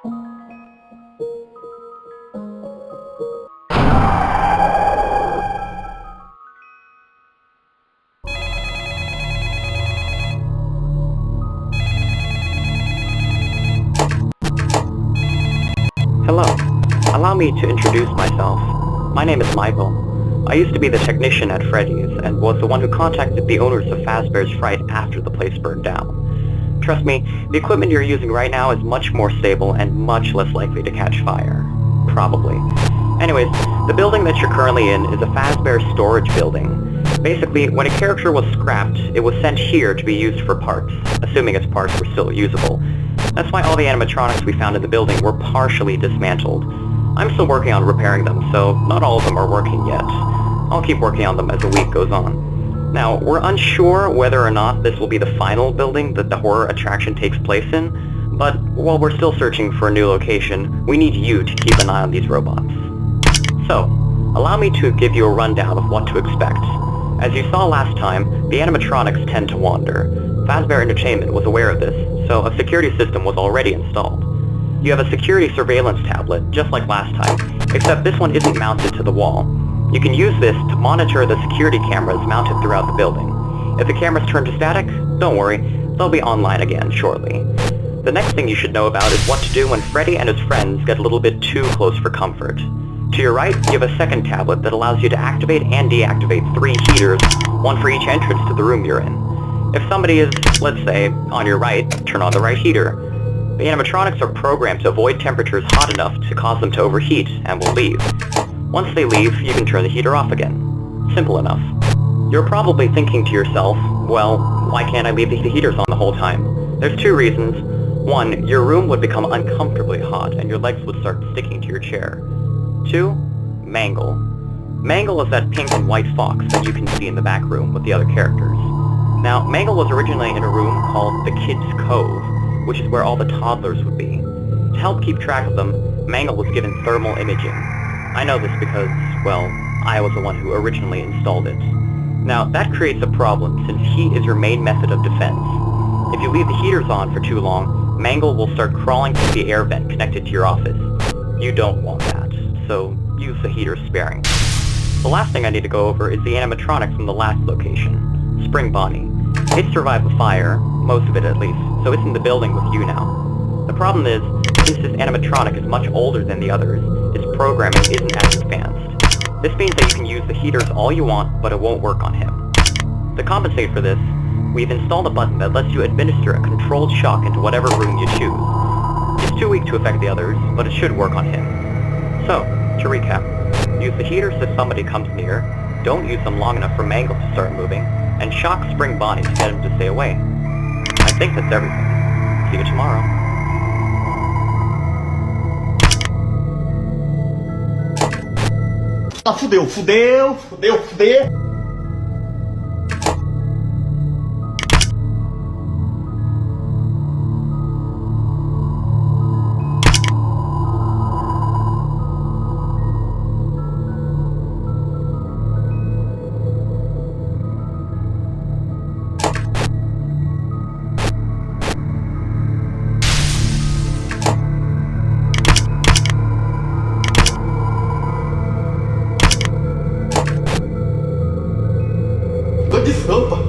Hello. Allow me to introduce myself. My name is Michael. I used to be the technician at Freddy's and was the one who contacted the owners of Fazbear's Fright after the place burned down. Trust me, the equipment you're using right now is much more stable and much less likely to catch fire. Probably. Anyways, the building that you're currently in is a Fazbear storage building. Basically, when a character was scrapped, it was sent here to be used for parts, assuming its parts were still usable. That's why all the animatronics we found in the building were partially dismantled. I'm still working on repairing them, so not all of them are working yet. I'll keep working on them as the week goes on. Now, we're unsure whether or not this will be the final building that the horror attraction takes place in, but while we're still searching for a new location, we need you to keep an eye on these robots. So, allow me to give you a rundown of what to expect. As you saw last time, the animatronics tend to wander. Fazbear Entertainment was aware of this, so a security system was already installed. You have a security surveillance tablet, just like last time, except this one isn't mounted to the wall. You can use this to monitor the security cameras mounted throughout the building. If the cameras turn to static, don't worry, they'll be online again shortly. The next thing you should know about is what to do when Freddy and his friends get a little bit too close for comfort. To your right, you have a second tablet that allows you to activate and deactivate 3 heaters, one for each entrance to the room you're in. If somebody is, let's say, on your right, turn on the right heater. The animatronics are programmed to avoid temperatures hot enough to cause them to overheat and will leave. Once they leave, you can turn the heater off again. Simple enough. You're probably thinking to yourself, well, why can't I leave the heaters on the whole time? There's 2 reasons. 1, your room would become uncomfortably hot and your legs would start sticking to your chair. 2, Mangle. Mangle is that pink and white fox that you can see in the back room with the other characters. Now, Mangle was originally in a room called the Kids' Cove, which is where all the toddlers would be. To help keep track of them, Mangle was given thermal imaging. I know this because, well, I was the one who originally installed it. Now, that creates a problem since heat is your main method of defense. If you leave the heaters on for too long, Mangle will start crawling through the air vent connected to your office. You don't want that, so use the heaters sparingly. The last thing I need to go over is the animatronic from the last location, Spring Bonnie. It survived the fire, most of it at least, so it's in the building with you now. The problem is, since this animatronic is much older than the others, its programming isn't as advanced. This means that you can use the heaters all you want, but it won't work on him. To compensate for this, we've installed a button that lets you administer a controlled shock into whatever room you choose. It's too weak to affect the others, but it should work on him. So, to recap, use the heaters if somebody comes near, don't use them long enough for Mangle to start moving, and shock Spring Bonnie to get him to stay away. I think that's everything. See you tomorrow. Fudeu. Tô de sampa.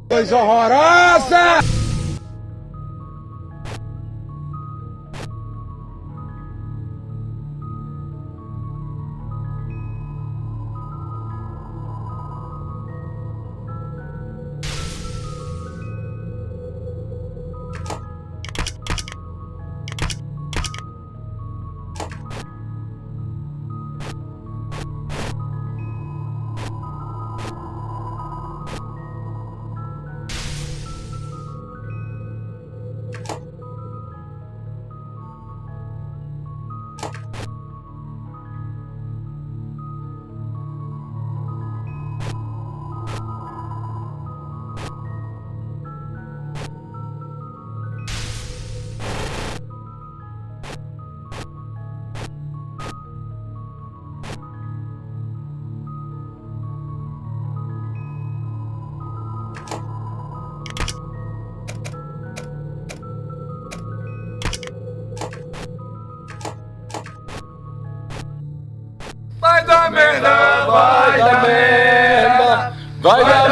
Coisa horrorosa! merda, vai dar merda, vai dar